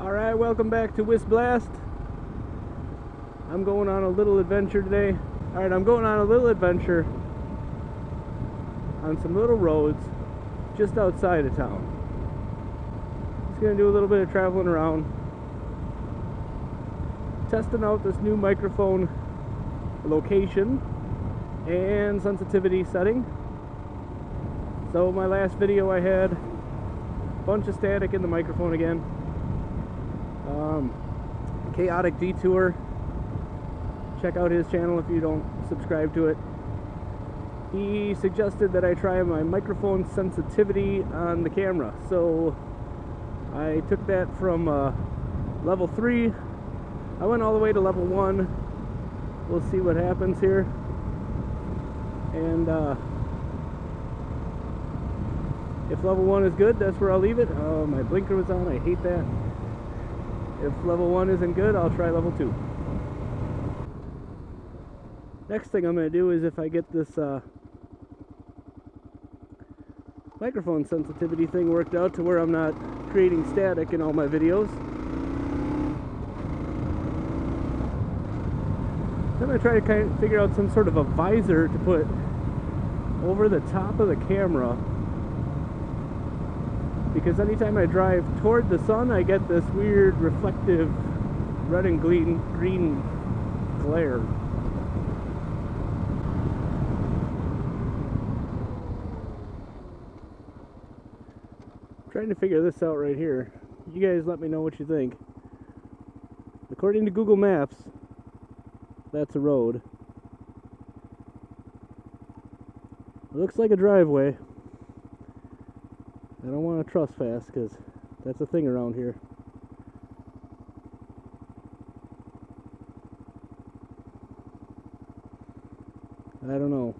Alright, welcome back to Whist Blast. I'm going on a little adventure today. Alright, I'm going on a little adventure on some little roads just outside of town. Just gonna do a little bit of traveling around, testing out this new microphone location and sensitivity setting. So my last video I had a bunch of static in the microphone again. Chaotic Detour. Check out his channel if you don't subscribe to it. He suggested that I try my microphone sensitivity on the camera. So I took that from level 3. I went all the way to level 1. We'll see what happens here. And if level 1 is good, that's where I'll leave it. Oh, my blinker was on. I hate that. If level 1 isn't good, I'll try level 2. Next thing I'm going to do is, if I get this microphone sensitivity thing worked out to where I'm not creating static in all my videos, then I try to kind of figure out some sort of a visor to put over the top of the camera, because anytime I drive toward the sun, I get this weird reflective red and green glare. I'm trying to figure this out right here. You guys let me know what you think. According to Google Maps, that's a road. It looks like a driveway. I don't want to trespass because that's a thing around here. I don't know.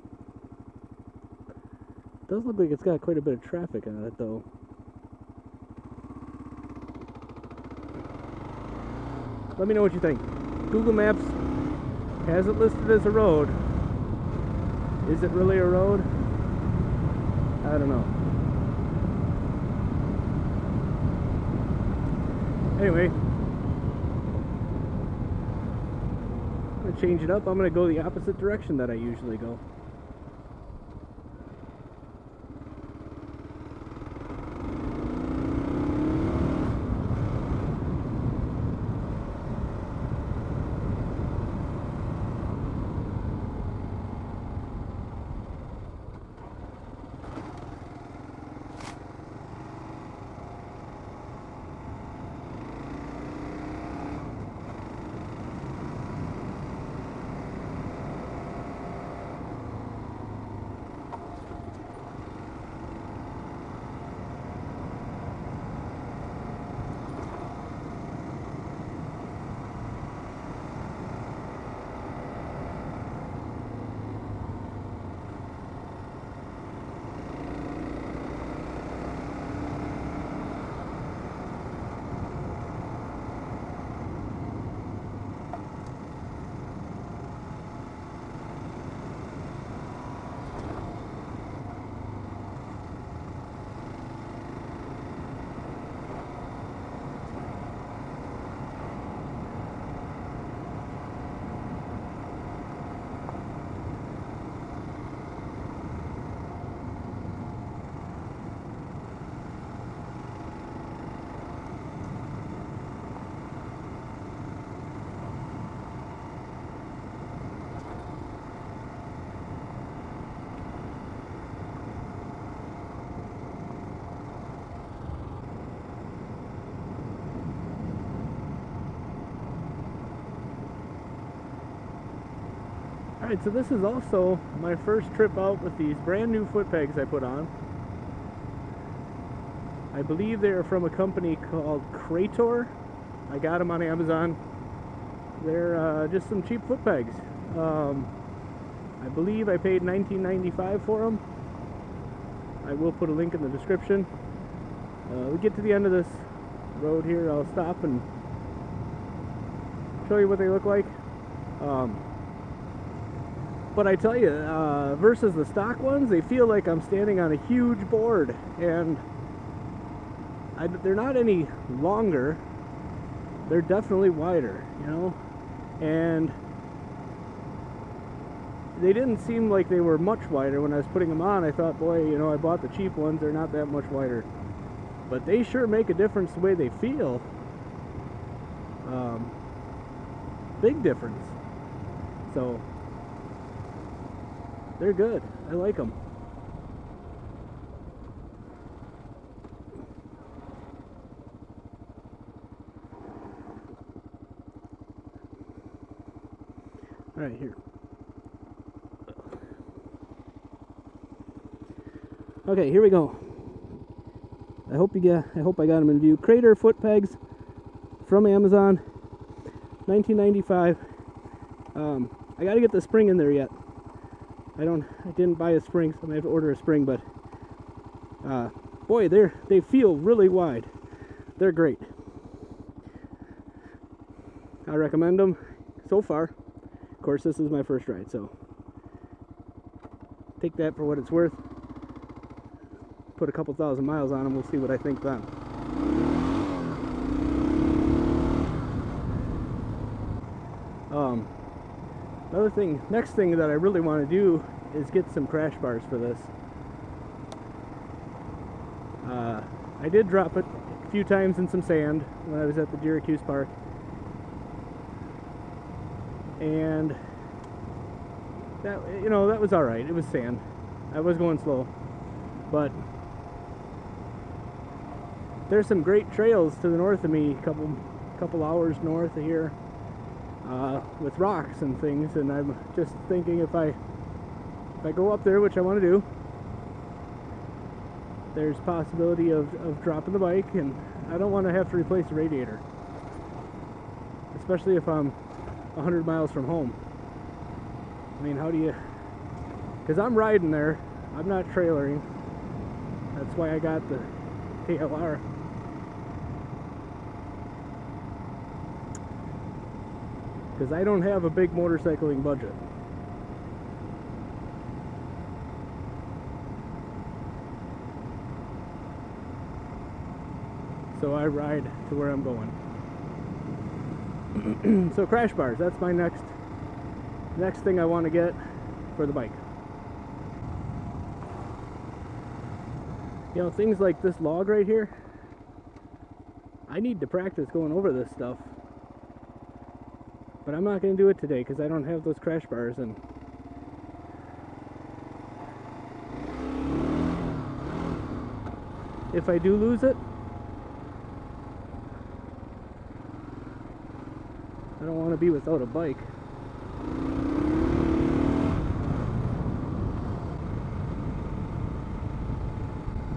It does look like it's got quite a bit of traffic on it though. Let me know what you think. Google Maps has it listed as a road. Is it really a road? I don't know. Anyway, I'm going to change it up. I'm going to go the opposite direction that I usually go. Alright, so this is also my first trip out with these brand new foot pegs I put on. I believe they're from a company called Krator. I got them on Amazon. They're just some cheap foot pegs. I believe I paid $19.95 for them. I will put a link in the description. We get to the end of this road here, I'll stop and show you what they look like. But I tell you, versus the stock ones, they feel like I'm standing on a huge board, and they're not any longer. they're definitely wider, you know, and they didn't seem like they were much wider when I was putting them on. I thought, boy, you know, I bought the cheap ones, they're not that much wider, but they sure make a difference the way they feel. Big difference. So they're good. I like them. All right, here. Okay, here we go. I hope I got them in view. Krator foot pegs from Amazon, 1995. I got to get the spring in there yet. I didn't buy a spring, so I'm gonna have to order a spring. But boy, they feel really wide. They're great. I recommend them so far. Of course, this is my first ride, so take that for what it's worth. Put a couple thousand miles on them. We'll see what I think then. Next thing that I really want to do is get some crash bars for this. I did drop it a few times in some sand when I was at the Syracuse Park, and that, you know, that was all right. It was sand. I was going slow, but there's some great trails to the north of me, a couple hours north of here, with rocks and things, and I'm just thinking if I go up there, which I want to do, there's possibility of dropping the bike, and I don't want to have to replace the radiator, especially if I'm 100 miles from home. I mean, how do you, because I'm riding there, I'm not trailering. That's why I got the KLR. Because I don't have a big motorcycling budget. So I ride to where I'm going. So crash bars, that's my next thing I want to get for the bike. You know, things like this log right here, I need to practice going over this stuff. But I'm not going to do it today because I don't have those crash bars, and if I do lose it, I don't want to be without a bike.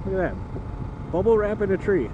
Look at that. Bubble wrap in a tree.